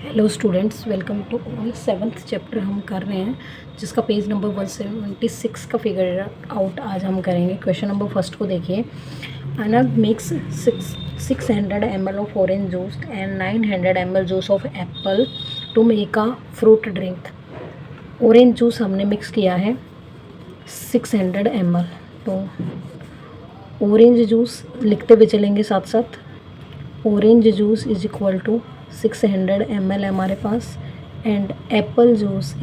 Hello students, welcome to all. 7th chapter हम कर रहे हैं जिसका पेज नंबर 176 का फिगर आउट आज हम करेंगे। क्वेश्चन नंबर फर्स्ट को देखिए। अनग mix 600 ml of orange juice and 900 ml juice of apple to make a fruit drink. Orange juice हमने मिक्स किया है 600 ml, तो ऑरेंज जूस लिखते हुए चलेंगे साथ साथ। Orange juice is equal to 600 ml हमारे पास, and apple juice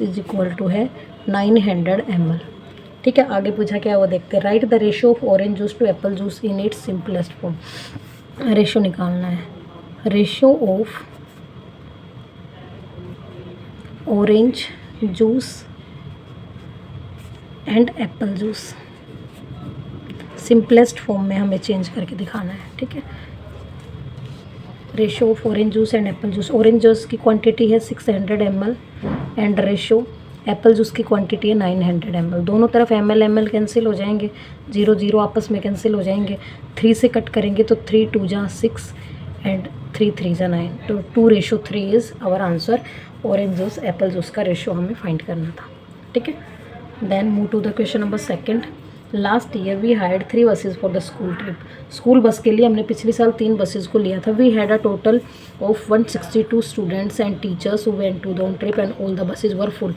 is equal to है 900 ml। ठीक है, आगे पूछा क्या वो देखते हैं। Write the ratio of orange juice to apple juice in its simplest form. Ratio निकालना है। Ratio of orange juice and apple juice simplest form में हमें चेंज करके दिखाना है। ठीक है, ratio of orange juice and apple juice. Orange juice की क्वांटिटी है 600 ml and ratio apple juice की क्वांटिटी है 900 ml। दोनों तरफ ml कैंसिल हो जाएंगे, 0 0 आपस में कैंसिल हो जाएंगे। 3 से कट करेंगे तो 3 2 जा 6 एंड 3 3 जा 9, तो 2:3 is our answer. Orange juice apple juice का रेशियो हमें फाइंड करना था। ठीक है, then move to the question number second. Last year we hired 3 buses for the school trip. School bus के लिए हमने पिछले साल 3 बसेज को लिया था। We had a total of 162 students and teachers who went to the trip and all the buses were full.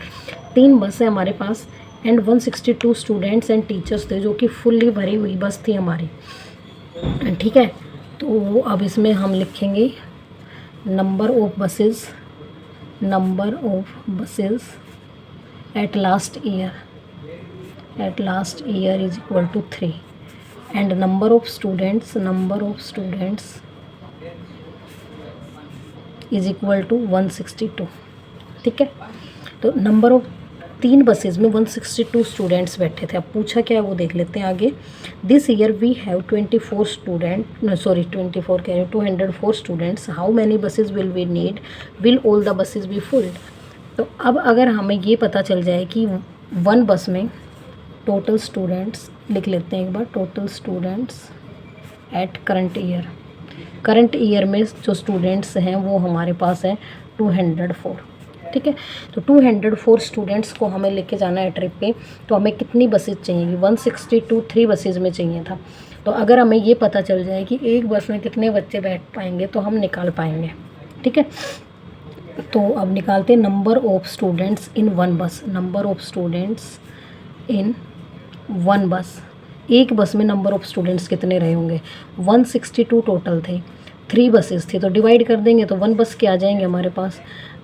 3 bus है हमारे पास एंड 162 स्टूडेंट्स एंड टीचर्स थे, जो कि फुल्ली भरी हुई बस थी हमारी। ठीक है, तो अब इसमें हम लिखेंगे number of buses at last year is equal to 3 and number of students is equal to 162। ठीक है, तो नंबर ऑफ 3 बसेज में 162 स्टूडेंट्स बैठे थे। अब पूछा क्या है वो देख लेते हैं आगे। This year we have 204 students. How many buses will we need? Will all the buses be full? तो अब अगर हमें ये पता चल जाए कि 1 बस में टोटल स्टूडेंट्स लिख लेते हैं एक बार। Total students at current year में जो स्टूडेंट्स हैं वो हमारे पास है 204। ठीक है, तो 204 स्टूडेंट्स को हमें लेके जाना है ट्रिप पे, तो हमें कितनी बसेज चाहिए? 162 3 बसेज में चाहिए था। तो अगर हमें ये पता चल जाए कि एक बस में कितने बच्चे बैठ पाएंगे तो हम निकाल पाएंगे। ठीक है, तो अब निकालते हैं नंबर ऑफ स्टूडेंट्स इन 1 बस। नंबर ऑफ स्टूडेंट्स इन 1 बस, एक बस में नंबर ऑफ स्टूडेंट्स कितने रहे होंगे? 162 टोटल थे, 3 बसेस थी, तो डिवाइड कर देंगे तो 1 बस के आ जाएंगे हमारे पास।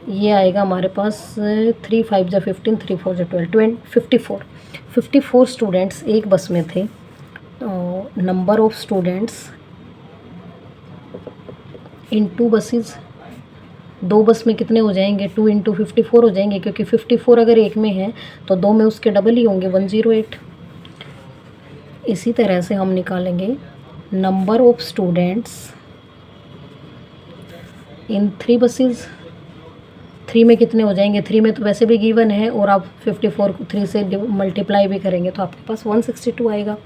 ये आएगा हमारे पास 3 5 जा 15, 3 4 जा 12, 54 स्टूडेंट्स एक बस में थे। तो number of students in 2 buses, 2 बस में कितने हो जाएंगे? 2 × 54 हो जाएंगे, क्योंकि 54 अगर एक में है तो 2 में उसके डबल ही होंगे, 108। इसी तरह से हम निकालेंगे number of students in 3 buses. 3 में कितने हो जाएंगे? 3 में तो वैसे भी गिवन है, और आप 54 को 3 से मल्टीप्लाई भी करेंगे तो आपके पास 162 आएगा।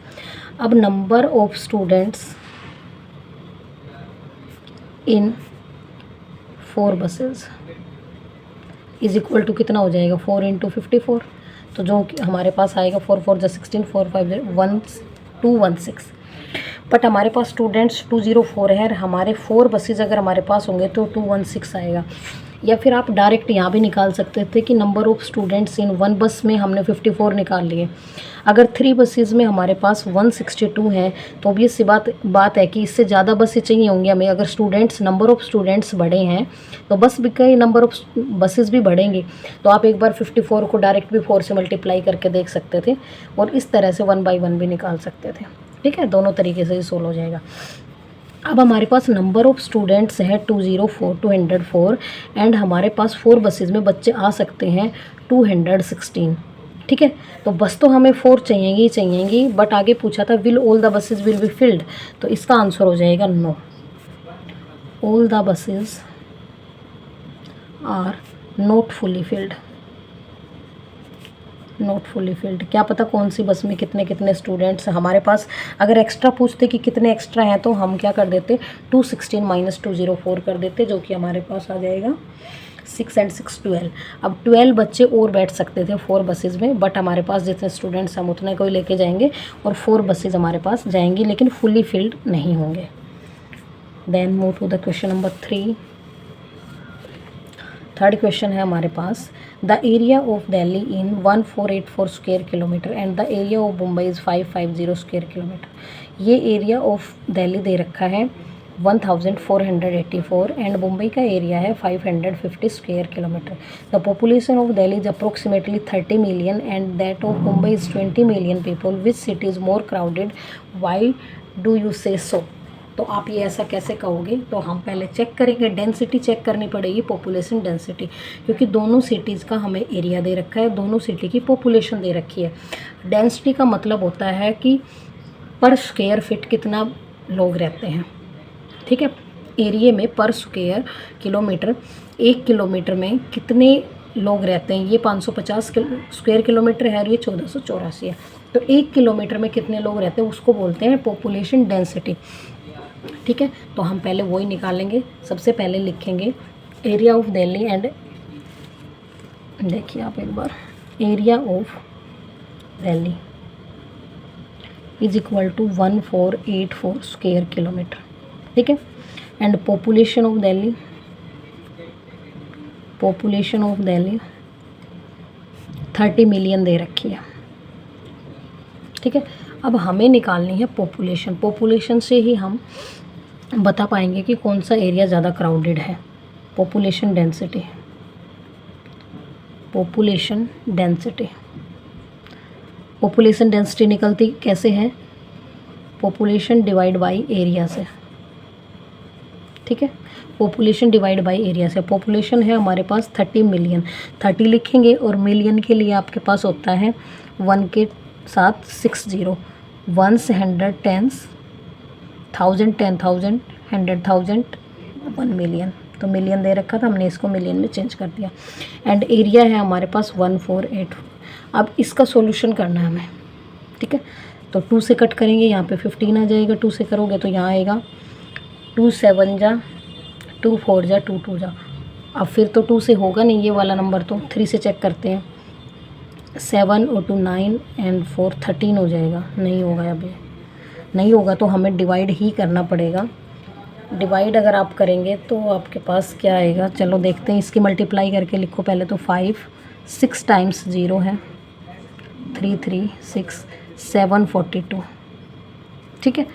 अब number of students in 4 buses is equal to कितना हो जाएगा? 4 × 54, तो जो हमारे पास आएगा 4 4 जा 16, 4 5 जा 216। बट हमारे पास स्टूडेंट्स 204 है, हमारे 4 बसेज अगर हमारे पास होंगे तो 216 आएगा। या फिर आप डायरेक्ट यहाँ भी निकाल सकते थे कि नंबर ऑफ स्टूडेंट्स इन 1 बस में हमने 54 निकाल लिए। अगर 3 बसेज में हमारे पास 162 हैं तो भी इससे बात है कि इससे ज़्यादा बसें चाहिए होंगी हमें। अगर नंबर ऑफ स्टूडेंट्स बढ़े हैं तो बस भी कई नंबर ऑफ बसेज भी बढ़ेंगे। तो आप एक बार 54 को डायरेक्ट भी 4 से मल्टीप्लाई करके देख सकते थे, और इस तरह से 1 बाई 1 भी निकाल सकते थे। ठीक है, दोनों तरीके से ही सोल्व हो जाएगा। अब हमारे पास नंबर ऑफ़ स्टूडेंट्स है 204 एंड हमारे पास 4 बसेज में बच्चे आ सकते हैं 216। ठीक है, तो बस तो हमें 4 चाहिएंगी, बट आगे पूछा था will all the buses will be filled, तो इसका आंसर हो जाएगा no. All the buses are not fully filled. Not fully filled. क्या पता कौन सी बस में कितने कितने स्टूडेंट्स हमारे पास। अगर एक्स्ट्रा पूछते कि कितने एक्स्ट्रा हैं तो हम क्या कर देते, 216 माइनस 204 कर देते, जो कि हमारे पास आ जाएगा 6 एंड 6 12। अब 12 बच्चे और बैठ सकते थे 4 बसेज़ में, बट हमारे पास जितने स्टूडेंट्स हम उतने को ही लेके जाएंगे और 4 बसेज़ हमारे पास जाएंगी, लेकिन फुली फिल्ड नहीं होंगे। Then move to the question number 3। Third question है हमारे पास, the area of Delhi in 1484 square kilometre and the area of Mumbai is 550 square kilometre. ये एरिया ऑफ दिल्ली दे रखा है 1484 एंड मुंबई का एरिया है 550 square kilometre. The population of Delhi is approximately 30 million and that of Mumbai is 20 million people, which city is more crowded, why do you से सो। तो आप ये ऐसा कैसे कहोगे, तो हम पहले चेक करेंगे, डेंसिटी चेक करनी पड़ेगी, पॉपुलेशन डेंसिटी, क्योंकि दोनों सिटीज़ का हमें एरिया दे रखा है, दोनों सिटी की पॉपुलेशन दे रखी है। डेंसिटी का मतलब होता है कि पर स्क्वायर फिट कितना लोग रहते हैं, ठीक है। एरिया में पर स्क्वायर किलोमीटर, 1 किलोमीटर में कितने लोग रहते हैं, ये 550 स्क्वायर किलोमीटर है और ये 1484 है, तो 1 किलोमीटर में कितने लोग रहते हैं उसको बोलते हैं पॉपुलेशन डेंसिटी, ठीक है। तो हम पहले वही निकालेंगे। सबसे पहले लिखेंगे एरिया ऑफ दिल्ली एंड, देखिए आप एक बार, area of Delhi is equal to 1484 square kilometre, ठीक है। And population of Delhi, population of Delhi 30 million दे रखी है, ठीक है। अब हमें निकालनी है पॉपुलेशन, पॉपुलेशन से ही हम बता पाएंगे कि कौन सा एरिया ज़्यादा क्राउडेड है। Population density, population density, population density निकलती कैसे है, पॉपुलेशन डिवाइड बाय एरिया से, ठीक है। पॉपुलेशन डिवाइड बाय एरिया से, पॉपुलेशन है हमारे पास 30 मिलियन, 30 लिखेंगे और मिलियन के लिए आपके पास होता है 1 के साथ 60, 1s 100 10s 1000 10,000 100,000 1 मिलियन, तो मिलियन दे रखा था, हमने इसको मिलियन में चेंज कर दिया। एंड एरिया है हमारे पास 1484। अब इसका सॉल्यूशन करना है हमें, ठीक है। तो 2 से कट करेंगे, यहाँ पे 15 आ जाएगा, 2 से करोगे तो यहाँ आएगा 2 7 जा 2 4 जा 2 2 जा। अब फिर तो 2 से होगा नहीं ये वाला नंबर, तो 3 से चेक करते हैं, 7 और 2 9 एंड 4 13 हो जाएगा, नहीं होगा, अभी नहीं होगा तो हमें डिवाइड ही करना पड़ेगा। डिवाइड अगर आप करेंगे तो आपके पास क्या आएगा, चलो देखते हैं, इसकी मल्टीप्लाई करके लिखो पहले तो 5 6 टाइम्स 0 है 3 3 6 7 42, ठीक है।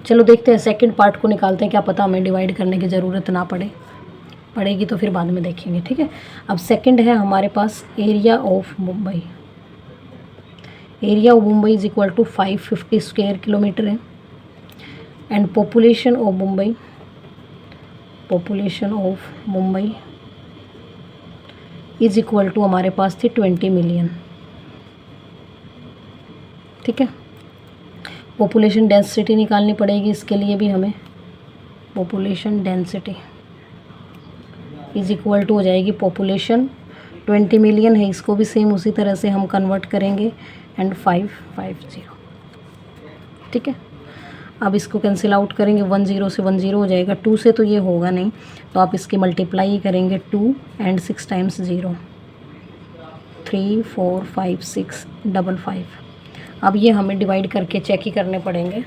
चलो देखते हैं सेकंड पार्ट को निकालते हैं, क्या पता हमें डिवाइड करने की ज़रूरत ना पड़ेगी तो फिर बाद में देखेंगे, ठीक है। अब सेकंड है हमारे पास area of Mumbai, area of Mumbai is equal to 550 square kilometre है and population of Mumbai, population of Mumbai is equal to हमारे पास थी 20 मिलियन, ठीक है। पॉपुलेशन डेंसिटी निकालनी पड़ेगी, इसके लिए भी हमें population density is equal to हो जाएगी पॉपुलेशन 20 मिलियन है, इसको भी सेम उसी तरह से हम कन्वर्ट करेंगे एंड 550, ठीक है। अब इसको कैंसिल आउट करेंगे, 1 0 से 1 0 हो जाएगा, 2 से तो ये होगा नहीं, तो आप इसकी मल्टीप्लाई करेंगे 2 एंड 6 टाइम्स 0 3 4 5 6 55। अब ये हमें डिवाइड करके चेक ही करने पड़ेंगे,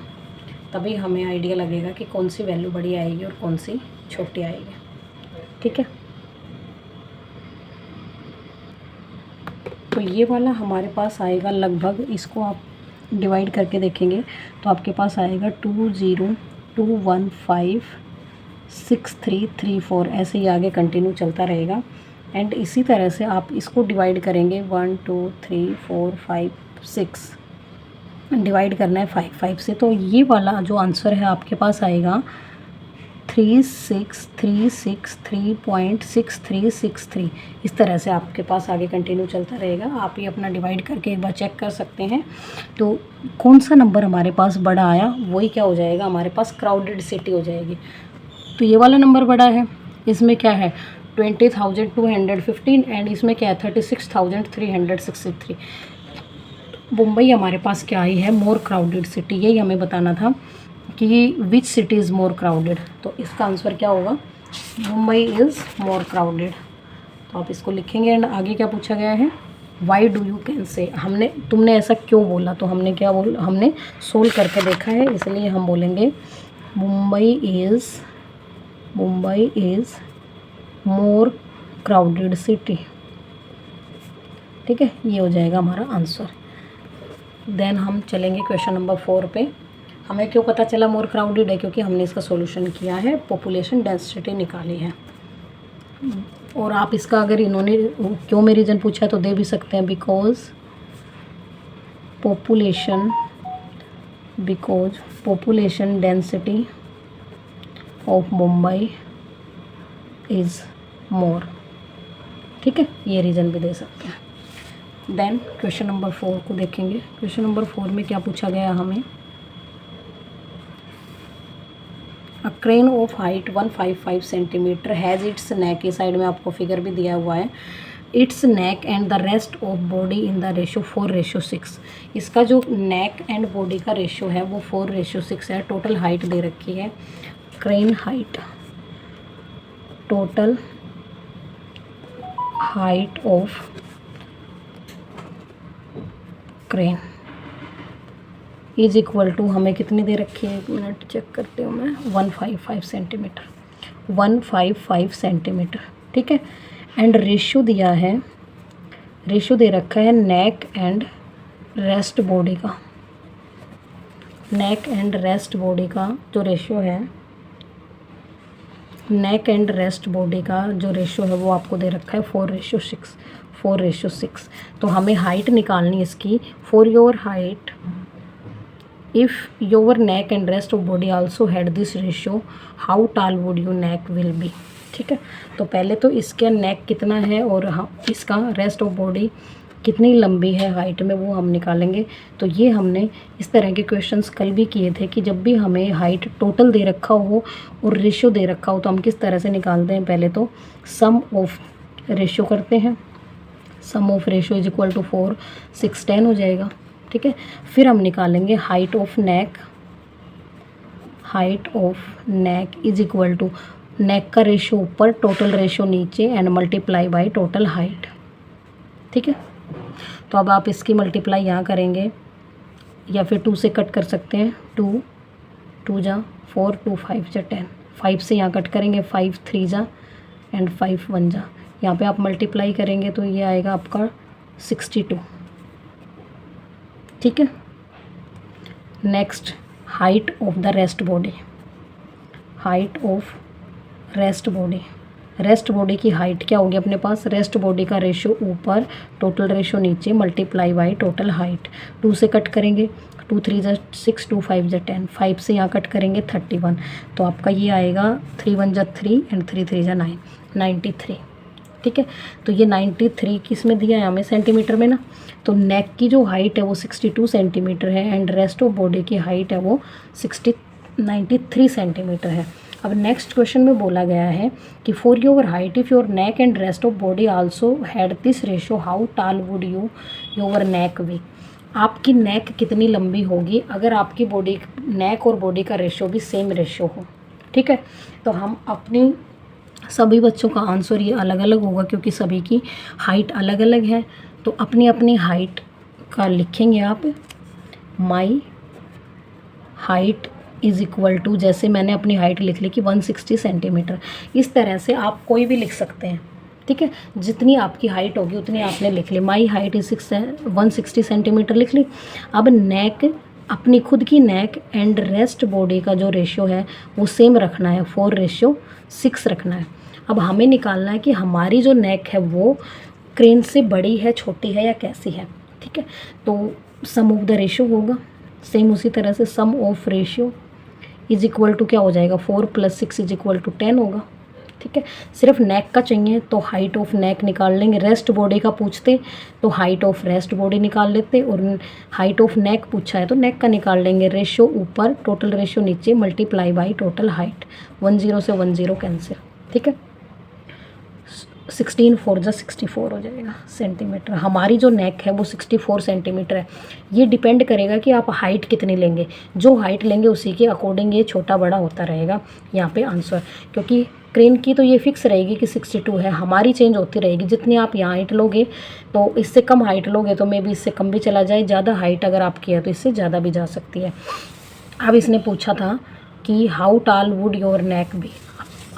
तभी हमें आइडिया लगेगा कि कौन सी वैल्यू बड़ी आएगी और कौन सी छोटी आएगी, ठीक है। तो ये वाला हमारे पास आएगा लगभग, इसको आप डिवाइड करके देखेंगे तो आपके पास आएगा 202156334, ऐसे ही आगे कंटिन्यू चलता रहेगा। एंड इसी तरह से आप इसको डिवाइड करेंगे 1 2 3 4 5 6, डिवाइड करना है 5 5 से, तो ये वाला जो आंसर है आपके पास आएगा 3636.6363। इस तरह से आपके पास आगे कंटिन्यू चलता रहेगा। आप ये अपना डिवाइड करके एक बार चेक कर सकते हैं, तो कौन सा नंबर हमारे पास बड़ा आया वही क्या हो जाएगा, हमारे पास क्राउडेड सिटी हो जाएगी। तो ये वाला नंबर बड़ा है, इसमें क्या है 20,215 एंड इसमें क्या है 36,363। मुंबई हमारे पास क्या आई है, मोर क्राउडेड सिटी, यही हमें बताना था कि विच सिटी इज़ मोर क्राउडेड। तो इसका आंसर क्या होगा, मुंबई इज़ मोर क्राउडेड। तो आप इसको लिखेंगे। एंड आगे क्या पूछा गया है, why do you can say, तुमने ऐसा क्यों बोला। तो हमने क्या बोला, हमने सोल्व करके देखा है, इसलिए हम बोलेंगे Mumbai is more crowded city. ठीक है, ये हो जाएगा हमारा आंसर। देन हम चलेंगे क्वेश्चन नंबर 4 पे। हमें क्यों पता चला मोर क्राउडेड है, क्योंकि हमने इसका सॉल्यूशन किया है, पॉपुलेशन डेंसिटी निकाली है। और आप इसका अगर इन्होंने क्यों में रीज़न पूछा है तो दे भी सकते हैं, because population density of Mumbai is more. ठीक है, ये रीज़न भी दे सकते हैं। देन क्वेश्चन नंबर 4 को देखेंगे। क्वेश्चन नंबर 4 में क्या पूछा गया हमें, a crane of height 155 centimetre has its neck, ये साइड में आपको फिगर भी दिया हुआ है, its neck and the rest of body in the ratio 4:6। इसका जो नेक एंड बॉडी का रेशो है वो 4:6 है। टोटल हाइट दे रखी है, crane height, total height of crane is equal to, हमें कितनी दे रखी है, 1 मिनट चेक करती हूँ मैं, 155 सेंटीमीटर। ठीक है, एंड रेशियो दिया है, रेशियो दे रखा है नेक एंड रेस्ट बॉडी का। नेक एंड रेस्ट बॉडी का जो रेशियो है, नेक एंड रेस्ट बॉडी का जो रेशियो है वो आपको दे रखा है 4:6। तो हमें हाइट निकालनी इसकी, for your height if your neck and rest of body also had this ratio how tall would you neck will be. ठीक है, तो पहले तो इसका नेक कितना है और इसका रेस्ट ऑफ बॉडी कितनी लंबी है हाइट में, वो हम निकालेंगे। तो ये हमने इस तरह के क्वेश्चंस कल भी किए थे कि जब भी हमें हाइट टोटल दे रखा हो और रेशियो दे रखा हो तो हम किस तरह से निकालते हैं, पहले तो सम ऑफ रेशियो करते हैं, sum of ratio is equal to 4 6 10 हो जाएगा। ठीक है, फिर हम निकालेंगे height of neck is equal to neck का रेशियो ऊपर, टोटल रेशियो नीचे, and multiply by total height. ठीक है, तो अब आप इसकी मल्टीप्लाई यहाँ करेंगे या फिर 2 से कट कर सकते हैं, 2 जा 4, 2 5 जा 10, 5 से यहाँ कट करेंगे, 5 3 जा एंड 5 1 जा, यहाँ पे आप मल्टीप्लाई करेंगे तो ये आएगा आपका 62। ठीक है, next height of the rest body, height of rest body की हाइट क्या होगी अपने पास, रेस्ट बॉडी का रेशियो ऊपर, टोटल रेशियो नीचे, मल्टीप्लाई बाय टोटल हाइट। 2 से कट करेंगे, 2 3 जा 6, 2 5 जा 10, 5 से यहाँ कट करेंगे 31, तो आपका ये आएगा 3 1 जा 3 एंड 3 3 जा 9, 93। ठीक है, तो ये 93 किस में दिया है हमें, सेंटीमीटर में ना। तो नेक की जो हाइट है वो 62 सेंटीमीटर है एंड रेस्ट ऑफ बॉडी की हाइट है वो 93 सेंटीमीटर है। अब नेक्स्ट क्वेश्चन में बोला गया है कि for your height if your neck and rest of body also had this ratio how tall would you your neck be. आपकी नेक कितनी लंबी होगी अगर आपकी बॉडी, नेक और बॉडी का रेशियो भी सेम रेशियो हो। ठीक है, तो हम अपनी सभी बच्चों का आंसर ये अलग अलग होगा क्योंकि सभी की हाइट अलग अलग है। तो अपनी अपनी हाइट का लिखेंगे आप, my height is equal to, जैसे मैंने अपनी हाइट लिख ली कि 160 सेंटीमीटर। इस तरह से आप कोई भी लिख सकते हैं। ठीक है, जितनी आपकी हाइट होगी उतनी आपने लिख ली, माई हाइट इज 160 सेंटीमीटर लिख ली। अब नेक, अपनी खुद की नेक एंड रेस्ट बॉडी का जो रेशियो है वो सेम रखना है, 4:6 रखना है। अब हमें निकालना है कि हमारी जो नेक है वो क्रेन से बड़ी है, छोटी है या कैसी है। ठीक है, तो सम ऑफ द रेशियो होगा, सेम उसी तरह से sum of ratio is equal to क्या हो जाएगा, 4 + 6 इज इक्वल टू 10 होगा। ठीक है, सिर्फ नेक का चाहिए तो हाइट ऑफ नेक निकाल लेंगे, रेस्ट बॉडी का पूछते तो हाइट ऑफ रेस्ट बॉडी निकाल लेते, और हाइट ऑफ नेक पूछा है तो नेक का निकाल लेंगे। रेशियो ऊपर, टोटल रेशियो नीचे, मल्टीप्लाई बाय टोटल हाइट, 10 से 10 कैंसिल। ठीक है, 16 4 जा 64 हो जाएगा सेंटीमीटर। हमारी जो नेक है वो 64 सेंटीमीटर है। ये डिपेंड करेगा कि आप हाइट कितनी लेंगे, जो हाइट लेंगे उसी के अकॉर्डिंग ये छोटा बड़ा होता रहेगा यहाँ पे आंसर। क्योंकि क्रेन की तो ये फिक्स रहेगी कि 62 है, हमारी चेंज होती रहेगी। जितनी आप यहाँ हाइट लोगे तो इससे कम हाइट लोगे तो मे बी इससे कम भी चला जाए, ज़्यादा हाइट अगर आपकी है तो इससे ज़्यादा भी जा सकती है। अब इसने पूछा था कि how tall would your neck be,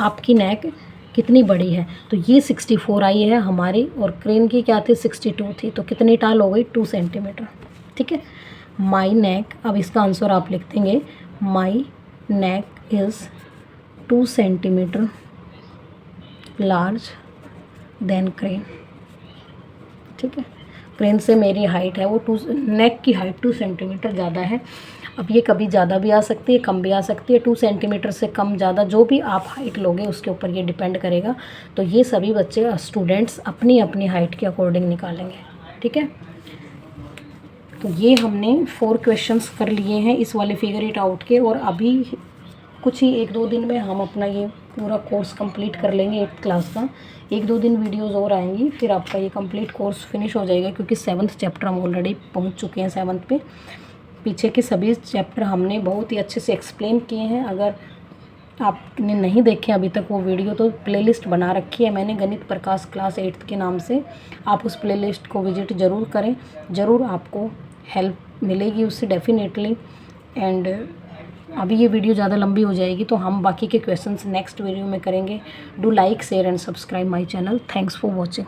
आपकी नेक कितनी बड़ी है, तो ये 64 आई है हमारी, और क्रेन की क्या थी 62 थी, तो कितनी टाल हो गई 2 सेंटीमीटर। ठीक है, माई नेक, अब इसका आंसर आप लिख देंगे my neck is 2 centimetre large than crane. ठीक है, क्रेन से मेरी हाइट है वो नेक की हाइट 2 सेंटीमीटर ज़्यादा है। अब ये कभी ज़्यादा भी आ सकती है, कम भी आ सकती है। 2 सेंटीमीटर से कम ज़्यादा जो भी आप हाइट लोगे उसके ऊपर ये डिपेंड करेगा। तो ये सभी बच्चे स्टूडेंट्स अपनी अपनी हाइट के अकॉर्डिंग निकालेंगे। ठीक है, तो ये हमने 4 क्वेश्चंस कर लिए हैं इस वाले फिगर इट आउट के, और अभी कुछ ही 1-2 दिन में हम अपना ये पूरा कोर्स कंप्लीट कर लेंगे 8th क्लास का। 1-2 दिन वीडियोस और आएंगी, फिर आपका ये कंप्लीट कोर्स फिनिश हो जाएगा। क्योंकि 7th चैप्टर हम ऑलरेडी पहुंच चुके हैं 7th पे। पीछे के सभी चैप्टर हमने बहुत ही अच्छे से एक्सप्लेन किए हैं। अगर आपने नहीं देखे अभी तक वो वीडियो तो प्लेलिस्ट बना रखी है मैंने, गणित प्रकाश क्लास 8th के नाम से। आप उस प्लेलिस्ट को विजिट ज़रूर करें, ज़रूर आपको हेल्प मिलेगी उससे डेफिनेटली। एंड अभी ये वीडियो ज़्यादा लंबी हो जाएगी तो हम बाकी के क्वेश्चंस नेक्स्ट वीडियो में करेंगे। Do like share and subscribe my channel. Thanks for watching.